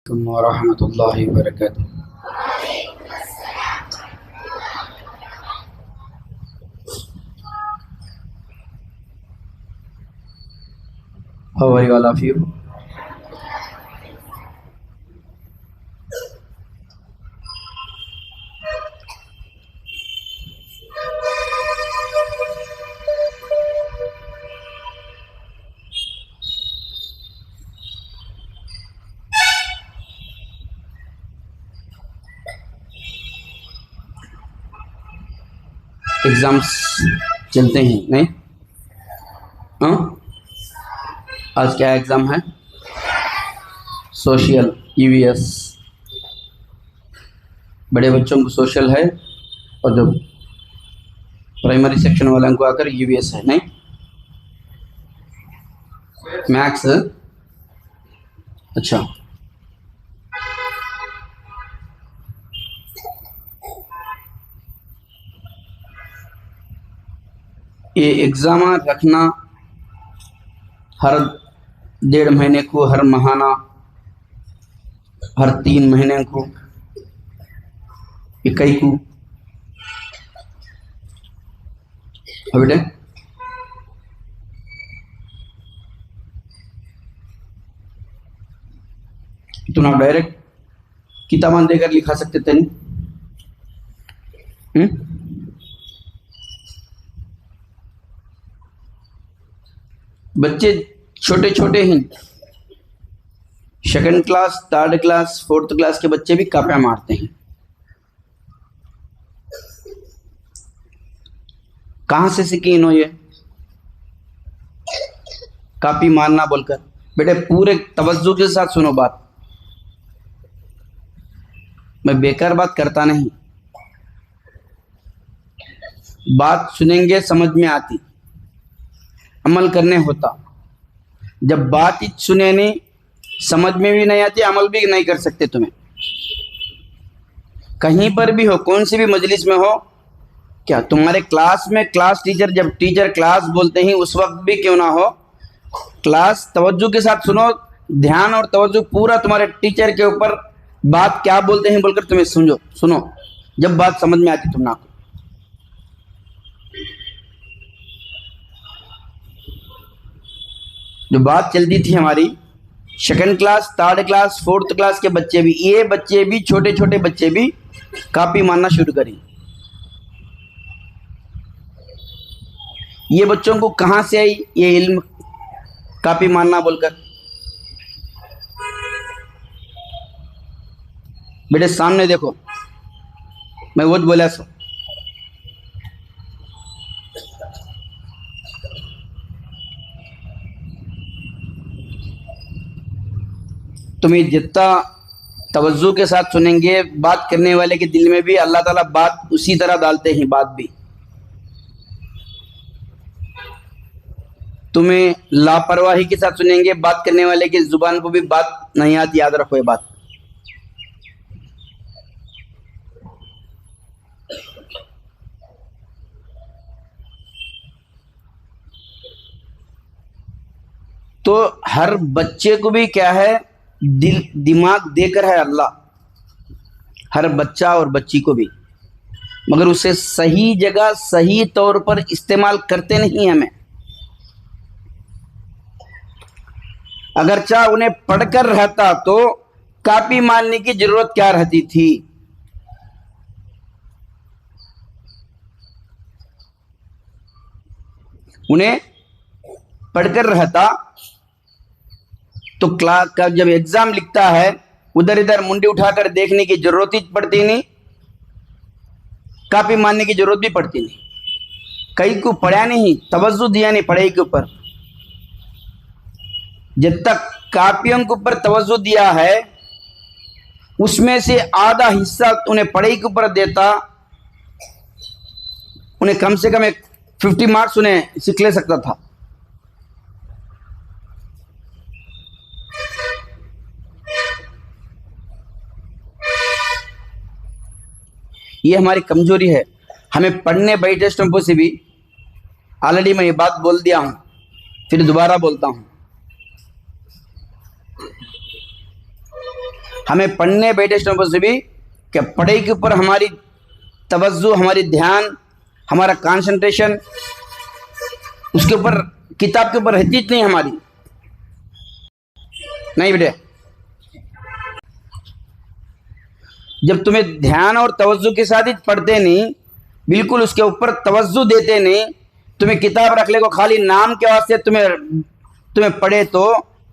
वरहमतुल्लाहि वबरकातुहू। How are you all of you? Exams चलते हैं नहीं? हाँ, आज क्या एग्ज़ाम है? Social EVS. बड़े बच्चों को सोशल है और जो प्राइमरी सेक्शन वालों को आकर ईवीएस है नहीं? मैथ्स। अच्छा, ये एग्ज़ाम रखना हर 1.5 महीने को, हर महाना, हर 3 महीने को, इकाई को। बेटे तुम आप डायरेक्ट किताबान देकर लिखा सकते थे नहीं? बच्चे छोटे छोटे हैं, 2nd class, 3rd class, 4th class के बच्चे भी कापियां मारते हैं। कहाँ से सीखी इन्हों ये कापी मारना बोलकर? बेटे पूरे तवज्जो के साथ सुनो बात, मैं बेकार बात करता नहीं। बात सुनेंगे समझ में आती, अमल करने होता। जब बात ही सुने नहीं, समझ में भी नहीं आती, अमल भी नहीं कर सकते। तुम्हें कहीं पर भी हो, कौन सी भी मजलिस में हो, क्या तुम्हारे क्लास में क्लास टीचर, जब टीचर क्लास बोलते हैं उस वक्त भी क्यों ना हो, क्लास तवज्जो के साथ सुनो, ध्यान और तवज्जो पूरा तुम्हारे टीचर के ऊपर, बात क्या बोलते हैं बोलकर तुम्हें सुनो। जब बात समझ में आती तुम ना को। जो बात चलती थी हमारी 2nd class, 3rd class, 4th class के बच्चे भी, ये बच्चे भी, छोटे छोटे बच्चे भी कापी मारना शुरू करें। ये बच्चों को कहां से आई ये इल्म कापी मारना बोलकर? बेटे सामने देखो, मैं वो बोला सो। तुम्हें जितना तवज्जो के साथ सुनेंगे, बात करने वाले के दिल में भी अल्लाह ताला बात उसी तरह डालते हैं। बात भी तुम्हें लापरवाही के साथ सुनेंगे, बात करने वाले की जुबान को भी बात नहीं आती। याद रखो ये बात। तो हर बच्चे को भी क्या है, दिमाग देकर है अल्लाह, हर बच्चा और बच्ची को भी, मगर उसे सही जगह सही तौर पर इस्तेमाल करते नहीं हमें। अगर चाह उन्हें पढ़कर रहता तो कापी मारने की जरूरत क्या रहती थी? उन्हें पढ़कर रहता तो क्लास का जब एग्जाम लिखता है, उधर इधर मुंडी उठाकर देखने की जरूरत ही पड़ती नहीं, कापी मारने की जरूरत भी पड़ती नहीं। कई को पढ़ा नहीं, तवज्जो दिया नहीं पढ़ाई के ऊपर। जब तक कापियों के ऊपर तवज्जो दिया है, उसमें से आधा हिस्सा उन्हें पढ़ाई के ऊपर देता, उन्हें कम से कम 50 मार्क्स उन्हें सीख ले सकता था। ये हमारी कमजोरी है। हमें पढ़ने बैठे स्टम्पों से भी, ऑलरेडी मैं ये बात बोल दिया हूं, फिर दोबारा बोलता हूं, हमें पढ़ने बैठे समय से भी क्या पढ़ाई के ऊपर हमारी तवज्जो, हमारी ध्यान, हमारा कंसंट्रेशन उसके ऊपर, किताब के ऊपर रहती नहीं हमारी। नहीं बेटे, जब तुम्हें ध्यान और तवज्जो के साथ ही पढ़ते नहीं, बिल्कुल उसके ऊपर तवज्जो देते नहीं, तुम्हें किताब रख ले को खाली नाम के वास्ते तुम्हें पढ़े तो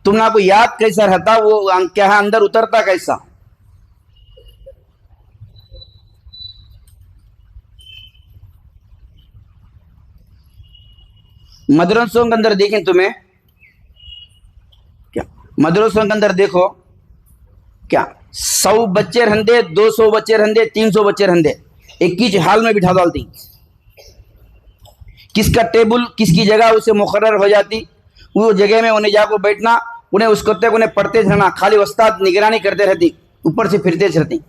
तुम ना को याद कैसा रहता, वो क्या है अंदर उतरता कैसा। मदरसों के अंदर देखें तुम्हें क्या, मदरसों के अंदर देखो क्या 100 बच्चे रहंदे, 200 बच्चे रहंदे, 300 बच्चे रहंदे, एक ही हाल में बिठा डालती। किसका टेबल किसकी जगह उसे मुकर्रर हो जाती, वो जगह में उन्हें जाकर बैठना, उन्हें उस कुत्ते को उन्हें पढ़ते रहना, खाली उस्ताद निगरानी करते रहती, ऊपर से फिरते रहती।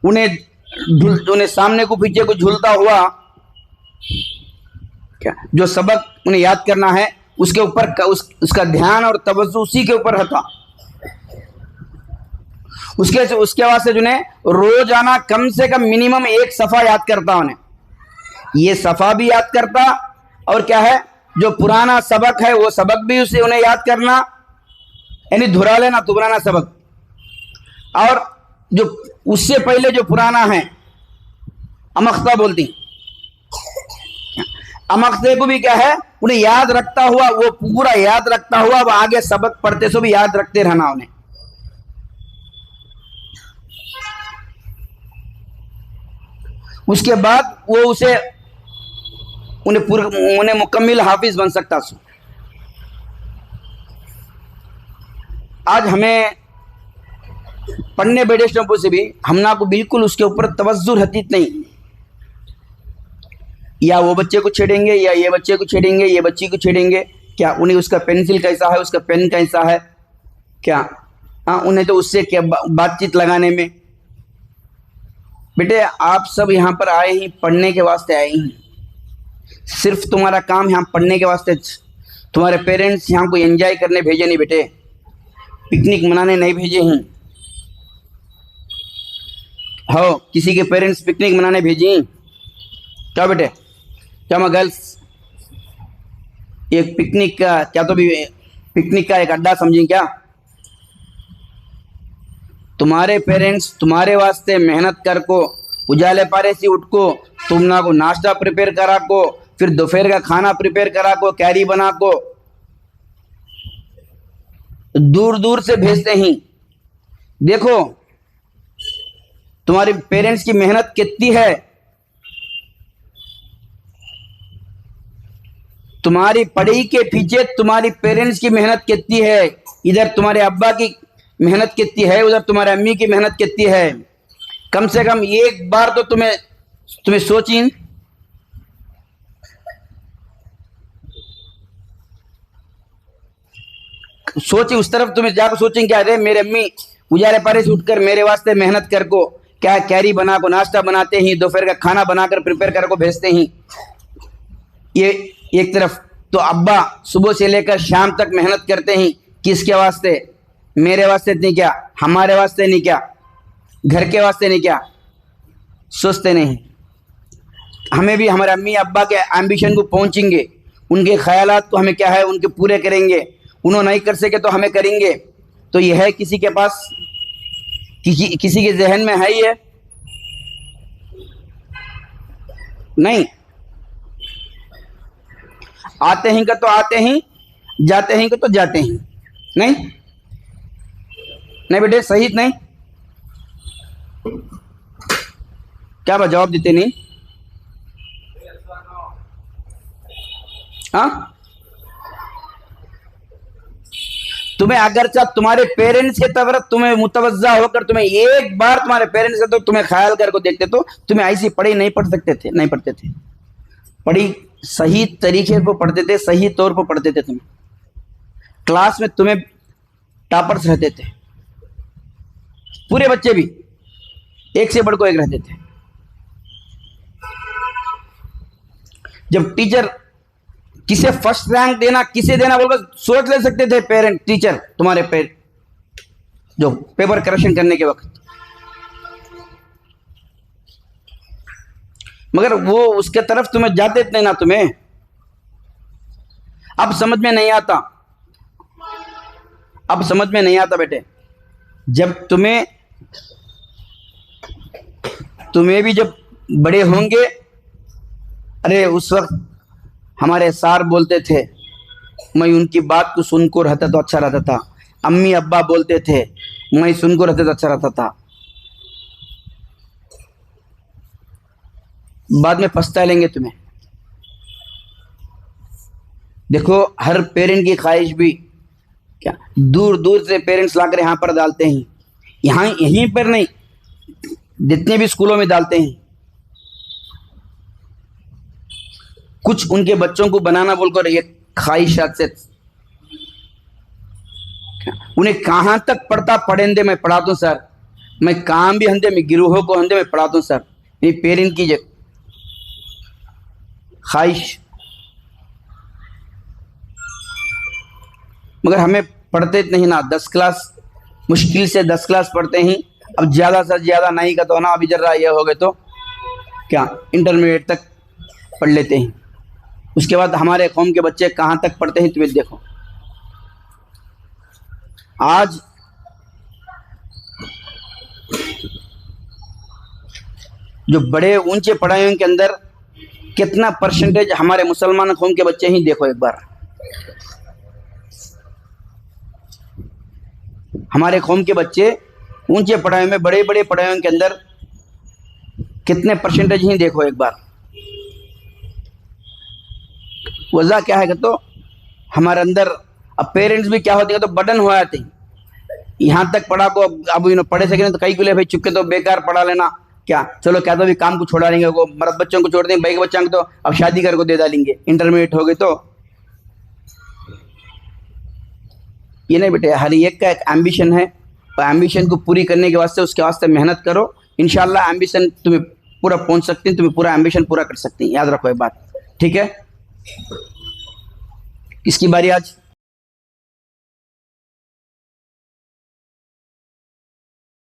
उन्हें सामने को पीछे को झूलता हुआ क्या जो सबक उन्हें याद करना है उसके ऊपर उसका ध्यान और तवज्जो उसी के ऊपर रहता। उसके वास्ते जिन्हें रोजाना कम से कम मिनिमम 1 सफा याद करता, उन्हें ये सफा भी याद करता, और क्या है जो पुराना सबक है वो सबक भी उसे उन्हें याद करना, यानी धुरा लेना तो पुराना सबक, और जो उससे पहले जो पुराना है अमख्ता बोलती, अमख्ते को भी क्या है उन्हें याद रखता हुआ, वो पूरा याद रखता हुआ वो आगे सबक पढ़ते सो भी याद रखते रहना उन्हें। उसके बाद वो उन्हें मुकम्मिल हाफिज बन सकता सो। आज हमें पढ़ने बैठे स्टों से भी हमना को बिल्कुल उसके ऊपर तवज्जो रहती नहीं, या वो बच्चे को छेड़ेंगे या ये बच्चे को छेड़ेंगे, ये बच्ची को छेड़ेंगे, क्या उन्हें उसका पेंसिल कैसा है, उसका पेन कैसा है, क्या उन्हें तो उससे क्या बातचीत लगाने में। बेटे आप सब यहाँ पर आए ही पढ़ने के वास्ते आए ही, सिर्फ तुम्हारा काम यहाँ पढ़ने के वास्ते। तुम्हारे पेरेंट्स यहाँ को एंजॉय करने भेजे नहीं बेटे, पिकनिक मनाने नहीं भेजे हैं। हो किसी के पेरेंट्स पिकनिक मनाने भेजी क्या बेटे? क्या मैं गर्ल्स एक पिकनिक का क्या तो भी पिकनिक का एक अड्डा समझी क्या? तुम्हारे पेरेंट्स तुम्हारे वास्ते मेहनत कर को उजाले पारे से उठ को तुम ना को नाश्ता प्रिपेयर करा को, फिर दोपहर का खाना प्रिपेयर करा को, कैरी बना को दूर दूर से भेजते ही। देखो तुम्हारे पेरेंट्स की मेहनत कितनी है, तुम्हारी पढ़ाई के पीछे तुम्हारी पेरेंट्स की मेहनत कितनी है। इधर तुम्हारे अब्बा की मेहनत कितनी है, उधर तुम्हारे अम्मी की मेहनत कितनी है। कम से कम एक बार तो तुम्हें सोची, सोची उस तरफ तुम्हें जाकर सोचेंगे क्या, अरे मेरे अम्मी उजारे पारे से उठकर मेरे वास्ते मेहनत कर को क्या कैरी बना को नाश्ता बनाते ही, दोपहर का खाना बनाकर प्रिपेयर कर को भेजते ही। ये एक तरफ तो अब्बा सुबह से लेकर शाम तक मेहनत करते ही, किसके वास्ते? मेरे वास्ते नहीं क्या, हमारे वास्ते नहीं क्या, घर के वास्ते नहीं क्या, सोचते नहीं। हमें भी हमारे अम्मी अब्बा के एम्बिशन को पहुंचेंगे, उनके ख्यालात को हमें क्या है उनके पूरे करेंगे, उन्होंने नहीं कर सके तो हमें करेंगे। तो यह है किसी के पास, किसी के जहन में है ये नहीं। आते हैं का तो आते हैं, जाते हैं का तो जाते हैं। नहीं नहीं बेटे सही नहीं, क्या बात जवाब देते नहीं? हाँ तुम्हें अगर चाह तुम्हारे पेरेंट्स के तरफ तुम्हें मुतवज्जा होकर तुम्हें एक बार तुम्हारे पेरेंट्स से तो तुम्हें ख्याल करके देखते तो तुम्हें ऐसी पढ़ाई नहीं पढ़ सकते थे, नहीं पढ़ते थे। पढ़ी सही तरीके पर पढ़ते थे, सही तौर पर पढ़ते थे। तुम्हें क्लास में तुम्हें टॉपर्स रहते थे, पूरे बच्चे भी एक से बढ़ को एक रहते थे। जब टीचर किसे फर्स्ट रैंक देना किसे देना बोलकर सोच ले सकते थे पेरेंट टीचर, तुम्हारे पेरेंट जो पेपर करेक्शन करने के वक्त, मगर वो उसके तरफ तुम्हें जाते इतने ना तुम्हें। अब समझ में नहीं आता, अब समझ में नहीं आता बेटे। जब तुम्हें भी जब बड़े होंगे, अरे उस वक्त हमारे सार बोलते थे, मैं उनकी बात को सुनको रहता तो अच्छा रहता था। अम्मी अब्बा बोलते थे, मैं सुनको रहता तो अच्छा रहता था। बाद में पछता लेंगे तुम्हें। देखो हर पेरेंट की ख्वाहिश भी क्या दूर दूर से पेरेंट्स लाकर यहाँ पर डालते हैं, यहाँ यहीं पर नहीं, जितने भी स्कूलों में डालते हैं। कुछ उनके बच्चों को बनाना बोलकर ये ख्वाहिशात से, उन्हें कहाँ तक पढ़ता पढ़ेंदे मैं पढ़ाता हूँ सर, मैं काम भी हंदे में गिरोहों को हंदे में पढ़ाता हूँ सर। ये पेरेंट की ख्वाहिश, मगर हमें पढ़ते नहीं ना। 10 क्लास मुश्किल से 10 क्लास पढ़ते हैं। अब ज़्यादा से ज़्यादा नहीं का तो ना, अभी जरा ये हो गए तो क्या इंटरमीडिएट तक पढ़ लेते हैं। उसके बाद हमारे कौम के बच्चे कहाँ तक पढ़ते हैं तुम्हें देखो। आज जो बड़े ऊंचे पढ़ाइयों के अंदर कितना परसेंटेज हमारे मुसलमान कौम के बच्चे ही देखो एक बार। हमारे कौम के बच्चे ऊंचे पढ़ाई में, बड़े बड़े पढ़ाइयों के अंदर कितने परसेंटेज ही देखो एक बार। वजह क्या है कि तो हमारे अंदर अब पेरेंट्स भी क्या होते हैं तो बर्डन हो जाते हैं। यहाँ तक पढ़ा को अब पढ़े सके तो कई गुले भाई चुपके तो बेकार पढ़ा लेना क्या, चलो क्या तो भी काम को छोड़ा लेंगे, वो मर्द बच्चों को छोड़ देंगे, भाई के बच्चों को तो अब शादी कर को दे डालेंगे, इंटरमीडिएट हो गए तो। ये नहीं बेटे, हर एक का एक एम्बिशन है, और एम्बिशन को पूरी करने के वास्ते उसके वास्ते मेहनत करो। इंशाल्लाह एम्बिशन तुम्हें पूरा पहुंच सकती है, तुम्हें पूरा एम्बिशन पूरा कर सकती हैं। याद रखो एक बात, ठीक है। किसकी बारी आज?